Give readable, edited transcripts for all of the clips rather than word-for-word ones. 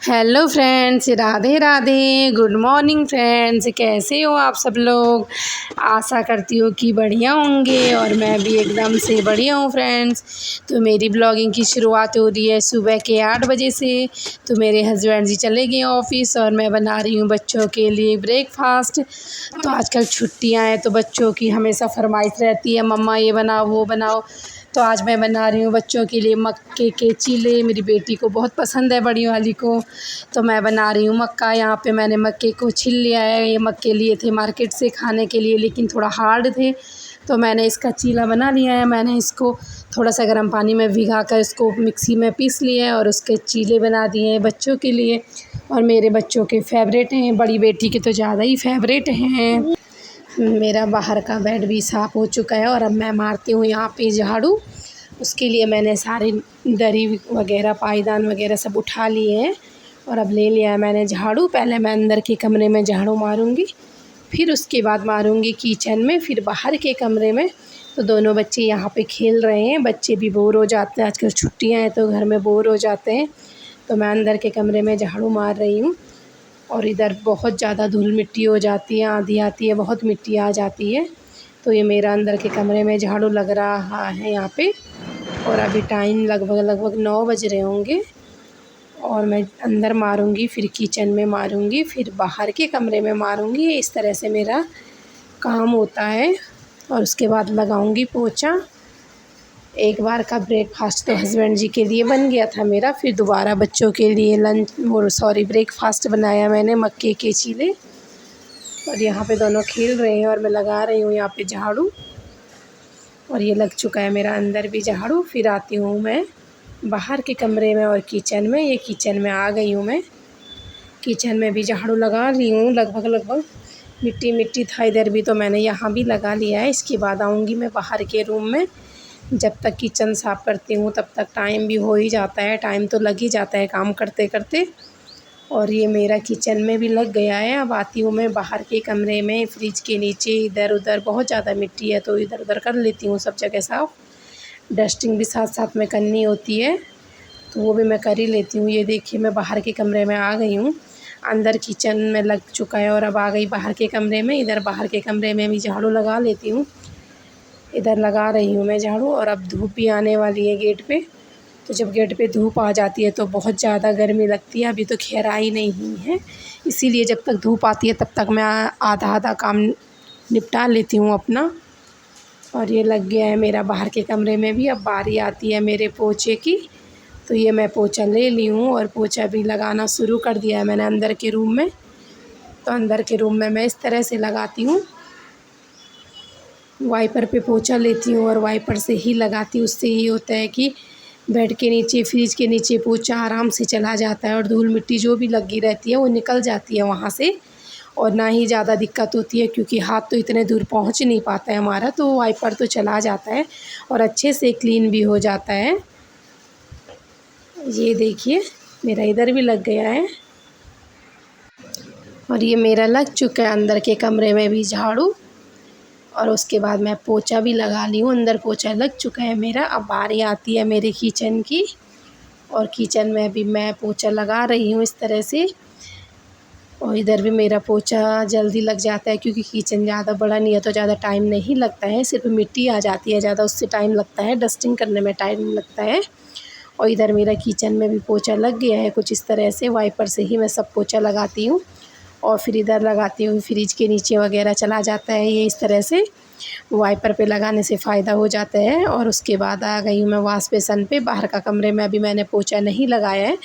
Hello friends, Radhe Radhe. Good morning friends, कैसे हो आप सब लोग। आशा करती हूँ कि बढ़िया होंगे और मैं भी एकदम से बढ़िया हूँ फ्रेंड्स। तो मेरी ब्लॉगिंग की शुरुआत हो रही है सुबह के 8 बजे से। तो मेरे हस्बैंड जी चले गए ऑफ़िस और मैं बना रही हूँ बच्चों के लिए ब्रेकफास्ट। तो आजकल छुट्टियाँ हैं तो बच्चों की हमेशा फरमाइश रहती है, मम्मा ये बनाओ वो बनाओ। तो आज मैं बना रही हूँ बच्चों के लिए मक्के के चीले। मेरी बेटी को बहुत पसंद है, बड़ी वाली को। तो मैं बना रही हूँ मक्का। यहाँ पे मैंने मक्के को छील लिया है। ये मक्के लिए थे मार्केट से खाने के लिए, लेकिन थोड़ा हार्ड थे, तो मैंने इसका चीला बना लिया है। मैंने इसको थोड़ा सा गर्म पानी में भिगा कर इसको मिक्सी में पीस लिया है और उसके चीले बना दिए हैं बच्चों के लिए। और मेरे बच्चों के फेवरेट हैं, बड़ी बेटी के तो ज़्यादा ही फेवरेट हैं। मेरा बाहर का बेड भी साफ़ हो चुका है और अब मैं मारती हूँ यहाँ पे झाड़ू। उसके लिए मैंने सारे दरी वगैरह पायदान वगैरह सब उठा लिए हैं और अब ले लिया है मैंने झाड़ू। पहले मैं अंदर के कमरे में झाड़ू मारूंगी, फिर उसके बाद मारूंगी किचन में, फिर बाहर के कमरे में। तो दोनों बच्चे यहाँ पे खेल रहे हैं। बच्चे भी बोर हो जाते हैं, आजकल छुट्टियाँ हैं तो घर में बोर हो जाते हैं। तो मैं अंदर के कमरे में झाड़ू मार रही हूँ। और इधर बहुत ज़्यादा धूल मिट्टी हो जाती है, आंधी आती है, बहुत मिट्टी आ जाती है। तो ये मेरा अंदर के कमरे में झाड़ू लग रहा है यहाँ पे। और अभी टाइम लगभग 9 बज रहे होंगे और मैं अंदर मारूंगी, फिर किचन में मारूंगी, फिर बाहर के कमरे में मारूंगी। इस तरह से मेरा काम होता है। और उसके बाद लगाऊंगी पोछा। एक बार का ब्रेकफास्ट तो हस्बैंड जी के लिए बन गया था मेरा, फिर दोबारा बच्चों के लिए ब्रेकफास्ट बनाया मैंने, मक्के के चीले। और यहाँ पे दोनों खेल रहे हैं और मैं लगा रही हूँ यहाँ पे झाड़ू। और ये लग चुका है मेरा अंदर भी झाड़ू। फिर आती हूँ मैं बाहर के कमरे में और किचन में। ये किचन में आ गई हूँ मैं। किचन में भी झाड़ू लगा ली हूँ लगभग। मिट्टी मिट्टी था इधर भी, तो मैंने यहाँ भी लगा लिया है। इसके बाद आऊँगी मैं बाहर के रूम में। जब तक किचन साफ़ करती हूँ तब तक टाइम भी हो ही जाता है, टाइम तो लग ही जाता है काम करते करते। और ये मेरा किचन में भी लग गया है। अब आती हूँ मैं बाहर के कमरे में। फ्रिज के नीचे इधर उधर बहुत ज़्यादा मिट्टी है तो इधर उधर कर लेती हूँ सब जगह साफ़। डस्टिंग भी साथ साथ में करनी होती है तो वो भी मैं कर ही लेती हूँ। ये देखिए मैं बाहर के कमरे में आ गई हूँ। अंदर किचन में लग चुका है और अब आ गई बाहर के कमरे में। इधर बाहर के कमरे में भी झाड़ू लगा लेती हूँ। इधर लगा रही हूँ मैं झाड़ू। और अब धूप भी आने वाली है गेट पे। तो जब गेट पे धूप आ जाती है तो बहुत ज़्यादा गर्मी लगती है। अभी तो खैर आई नहीं हुई है, इसीलिए जब तक धूप आती है तब तक मैं आधा काम निपटा लेती हूँ अपना। और ये लग गया है मेरा बाहर के कमरे में भी। अब बारी आती है मेरे पोछे की। तो ये मैं पोछा ले ली हूँ और पोछा भी लगाना शुरू कर दिया है मैंने अंदर के रूम में। तो अंदर के रूम में मैं इस तरह से लगाती हूँ, वाइपर पे पोछा लेती हूँ और वाइपर से ही लगाती हूँ। उससे ये होता है कि बेड के नीचे, फ्रिज के नीचे पोछा आराम से चला जाता है और धूल मिट्टी जो भी लगी रहती है वो निकल जाती है वहाँ से। और ना ही ज़्यादा दिक्कत होती है, क्योंकि हाथ तो इतने दूर पहुँच नहीं पाता है हमारा, तो वाइपर तो चला जाता है और अच्छे से क्लीन भी हो जाता है। ये देखिए मेरा इधर भी लग गया है। और ये मेरा लग चुका है अंदर के कमरे में भी झाड़ू। और उसके बाद मैं पोछा भी लगा ली हूँ, अंदर पोछा लग चुका है मेरा। अब बारी आती है मेरे किचन की। और किचन में भी मैं पोछा लगा रही हूँ इस तरह से। और इधर भी मेरा पोछा जल्दी लग जाता है, क्योंकि किचन ज़्यादा बड़ा नहीं है तो ज़्यादा टाइम नहीं लगता है। सिर्फ मिट्टी आ जाती है ज़्यादा, उससे टाइम लगता है, डस्टिंग करने में टाइम लगता है। और इधर मेरा किचन में भी पोछा लग गया है कुछ इस तरह से। वाइपर से ही मैं सब पोछा लगाती हूँ और फिर इधर लगाती हूँ, फ्रिज के नीचे वगैरह चला जाता है ये इस तरह से। वाइपर पे लगाने से फ़ायदा हो जाता है। और उसके बाद आ गई हूँ मैं वॉश बेसन पे। बाहर का कमरे में अभी मैंने पोछा नहीं लगाया है,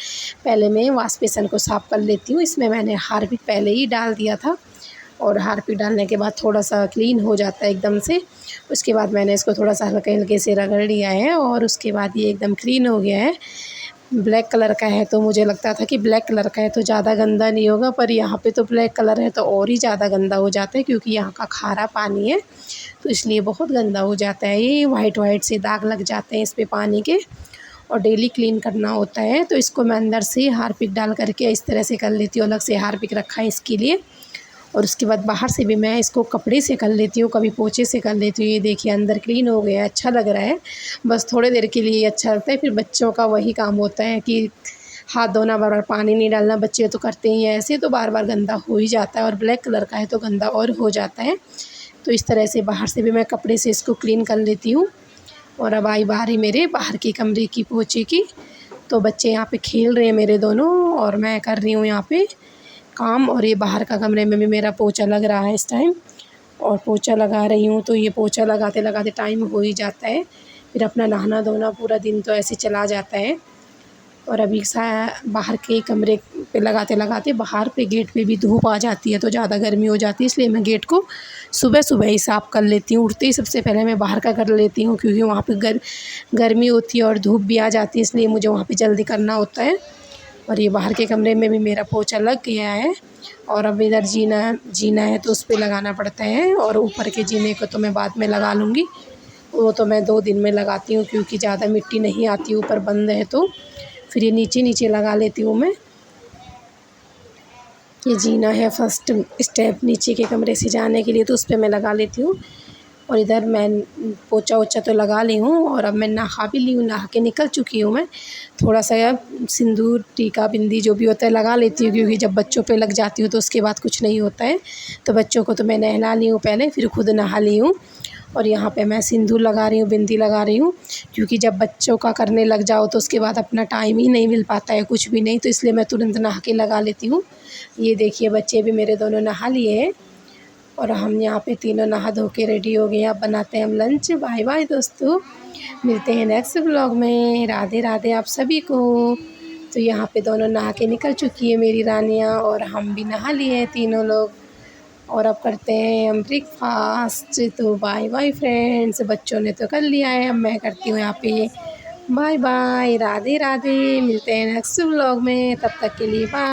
पहले मैं वॉश बेसन को साफ़ कर लेती हूँ। इसमें मैंने हार्पिक पहले ही डाल दिया था और हार्पिक डालने के बाद थोड़ा सा क्लीन हो जाता है एकदम से। उसके बाद मैंने इसको थोड़ा सा हल्के हल्के से रगड़ लिया है और उसके बाद ये एकदम क्लीन हो गया है। ब्लैक कलर का है तो मुझे लगता था कि ब्लैक कलर का है तो ज़्यादा गंदा नहीं होगा, पर यहाँ पे तो ब्लैक कलर है तो और ही ज़्यादा गंदा हो जाता है, क्योंकि यहाँ का खारा पानी है तो इसलिए बहुत गंदा हो जाता है। ये वाइट वाइट से दाग लग जाते हैं इस पे पानी के, और डेली क्लीन करना होता है। तो इसको मैं अंदर से हार्पिक डाल करके इस तरह से कर लेती हूँ। अलग से हार्पिक रखा है इसके लिए। और उसके बाद बाहर से भी मैं इसको कपड़े से कर लेती हूँ, कभी पोछे से कर लेती हूँ। ये देखिए अंदर क्लीन हो गया है, अच्छा लग रहा है। बस थोड़ी देर के लिए अच्छा लगता है, फिर बच्चों का वही काम होता है कि हाथ धोना, बार बार पानी नहीं डालना। बच्चे तो करते ही हैं ऐसे, तो बार बार गंदा हो ही जाता है, और ब्लैक कलर का है तो गंदा और हो जाता है। तो इस तरह से बाहर से भी मैं कपड़े से इसको क्लीन कर लेती हूँ। और अब आई बारी मेरे बाहर के कमरे की पोछे की। तो बच्चे यहाँ पे खेल रहे हैं मेरे दोनों, और मैं कर रही हूँ यहाँ पे काम। और ये बाहर का कमरे में भी मेरा पोछा लग रहा है इस टाइम, और पोछा लगा रही हूँ। तो ये पोछा लगाते लगाते टाइम हो ही जाता है, फिर अपना नहाना धोना पूरा दिन तो ऐसे चला जाता है। और अभी बाहर के कमरे पे लगाते लगाते बाहर पे गेट पे भी धूप आ जाती है, तो ज़्यादा गर्मी हो जाती है, इसलिए मैं गेट को सुबह सुबह ही साफ़ कर लेती हूँ। उठते ही सबसे पहले मैं बाहर का कर लेती हूँ, क्योंकि वहाँ पे गर्मी होती है और धूप भी आ जाती है, इसलिए मुझे वहाँ पे जल्दी करना होता है। और ये बाहर के कमरे में भी मेरा पोछा लग गया है। और अब इधर जीना है तो उस पर लगाना पड़ता है, और ऊपर के जीने को तो मैं बाद में लगा लूँगी, वो तो मैं 2 दिन में लगाती हूँ, क्योंकि ज़्यादा मिट्टी नहीं आती ऊपर बंद है तो। फिर ये नीचे नीचे लगा लेती हूँ मैं। ये जीना है फर्स्ट स्टेप नीचे के कमरे से जाने के लिए, तो उस पर मैं लगा लेती हूँ। और इधर मैं पोछा वोछा तो लगा ली हूँ, और अब मैं नहा भी ली हूँ, नहा के निकल चुकी हूँ मैं। थोड़ा सा सिंदूर टीका बिंदी जो भी होता है लगा लेती हूँ, क्योंकि जब बच्चों पे लग जाती हूँ तो उसके बाद कुछ नहीं होता है। तो बच्चों को तो मैं नहला ली हूँ पहले, फिर खुद नहा ली हूँ। और यहाँ पे मैं सिंदूर लगा रही हूँ, बिंदी लगा रही हूँ, क्योंकि जब बच्चों का करने लग जाओ तो उसके बाद अपना टाइम ही नहीं मिल पाता है कुछ भी नहीं, तो इसलिए मैं तुरंत नहा के लगा लेती हूँ। ये देखिए बच्चे भी मेरे दोनों नहा लिए हैं, और हम यहाँ पे तीनों नहा धो के रेडी हो गए हैं। अब बनाते हैं हम लंच। बाय बाय दोस्तों, मिलते हैं नेक्स्ट व्लॉग में। राधे राधे आप सभी को। तो यहाँ पे दोनों नहा के निकल चुकी है मेरी रानियाँ, और हम भी नहा लिए हैं तीनों लोग, और अब करते हैं हम ब्रेकफास्ट। तो बाय बाय फ्रेंड्स, बच्चों ने तो कर लिया है, अब मैं करती हूँ यहाँ पे बाय बाय। राधे राधे, मिलते हैं नेक्स्ट व्लॉग में, तब तक के लिए बाय।